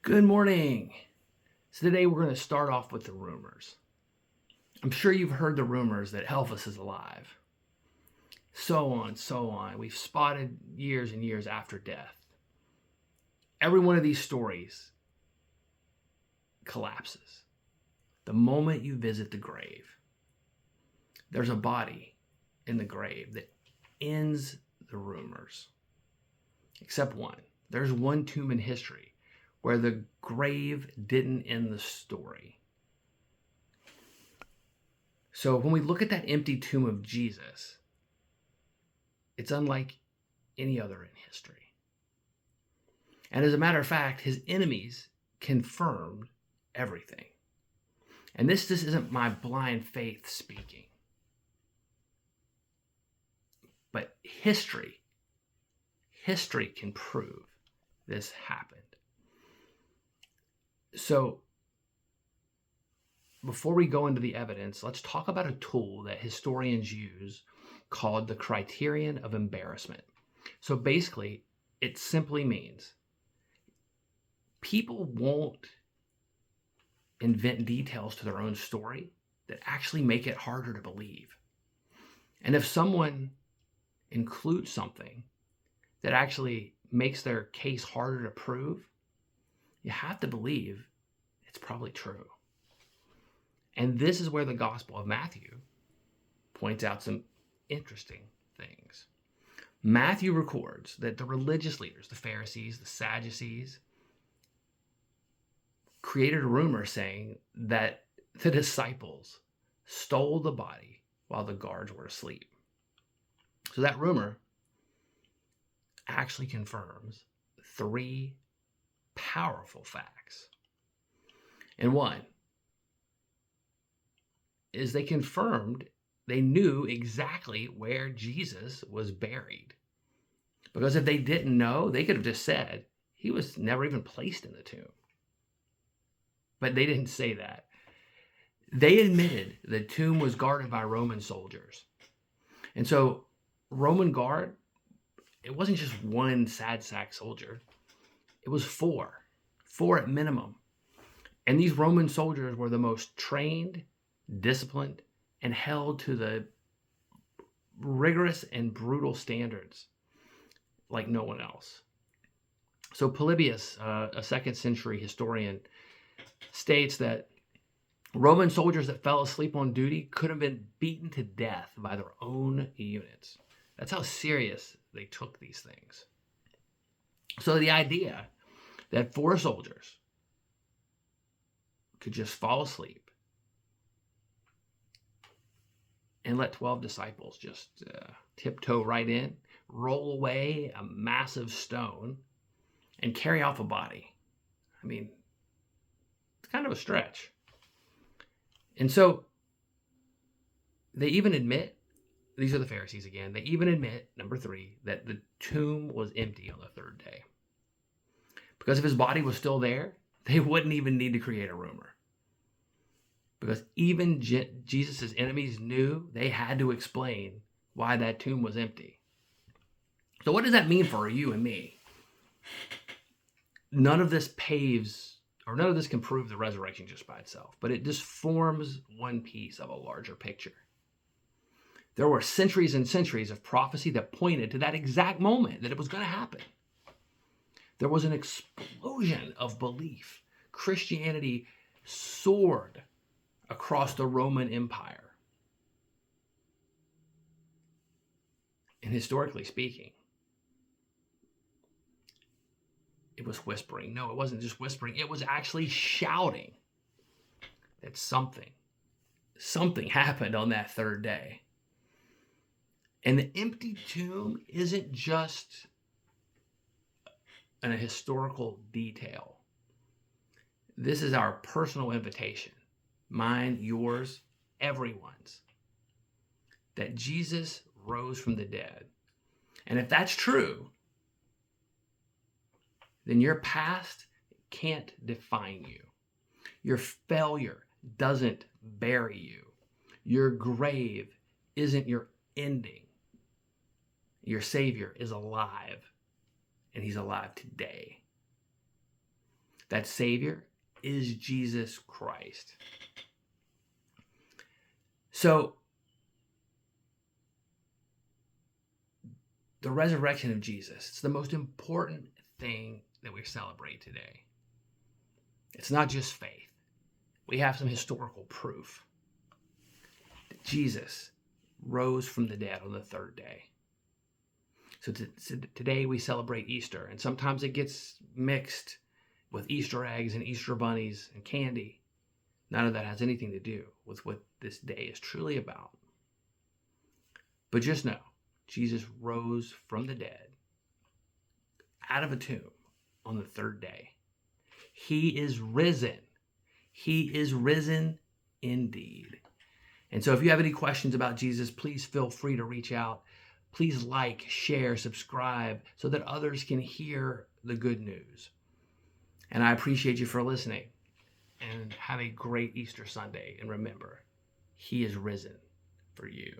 Good morning. So today we're going to start off with the rumors. I'm sure you've heard the rumors that Elvis is alive. So on, so on. We've spotted years and years after death. Every one of these stories collapses. The moment you visit the grave, there's a body in the grave that ends the rumors. Except one. There's one tomb in history where the grave didn't end the story. So when we look at that empty tomb of Jesus, it's unlike any other in history. And as a matter of fact, his enemies confirmed everything. And this isn't my blind faith speaking, but history can prove this happened. So before we go into the evidence, let's talk about a tool that historians use called the criterion of embarrassment. So basically, it simply means people won't invent details to their own story that actually make it harder to believe. And if someone includes something that actually makes their case harder to prove, you have to believe it's probably true. And this is where the Gospel of Matthew points out some interesting things. Matthew records that the religious leaders, the Pharisees, the Sadducees, created a rumor saying that the disciples stole the body while the guards were asleep. So that rumor actually confirms three powerful facts. And one is they confirmed they knew exactly where Jesus was buried. Because if they didn't know, they could have just said he was never even placed in the tomb. But they didn't say that. They admitted the tomb was guarded by Roman soldiers. And so Roman guard, it wasn't just one sad sack soldier. It was four at minimum. And these Roman soldiers were the most trained, disciplined, and held to the rigorous and brutal standards like no one else. So Polybius, a second century historian, states that Roman soldiers that fell asleep on duty could have been beaten to death by their own units. That's how serious they took these things. So the idea that four soldiers could just fall asleep and let 12 disciples just tiptoe right in, roll away a massive stone, and carry off a body. I mean, it's kind of a stretch. And so they even admit, these are the Pharisees again, they even admit, number three, that the tomb was empty on the third day. Because if his body was still there, they wouldn't even need to create a rumor. Because even Jesus' enemies knew they had to explain why that tomb was empty. So what does that mean for you and me? None of this can prove the resurrection just by itself, but it just forms one piece of a larger picture. There were centuries and centuries of prophecy that pointed to that exact moment that it was going to happen. There was an explosion of belief. Christianity soared across the Roman Empire. And historically speaking, it was whispering. No, it wasn't just whispering. It was actually shouting that something happened on that third day. And the empty tomb isn't just a historical detail. This is our personal invitation, mine, yours, everyone's, that Jesus rose from the dead. And if that's true, then your past can't define you. Your failure doesn't bury you. Your grave isn't your ending. Your Savior is alive, and he's alive today. That Savior is Jesus Christ. So, the resurrection of Jesus, it's the most important thing that we celebrate today. It's not just faith. We have some historical proof that Jesus rose from the dead on the third day. So today we celebrate Easter, and sometimes it gets mixed with Easter eggs and Easter bunnies and candy. None of that has anything to do with what this day is truly about. But just know, Jesus rose from the dead out of a tomb on the third day. He is risen. He is risen indeed. And so if you have any questions about Jesus, please feel free to reach out. Please like, share, subscribe so that others can hear the good news. And I appreciate you for listening. And have a great Easter Sunday. And remember, He is risen for you.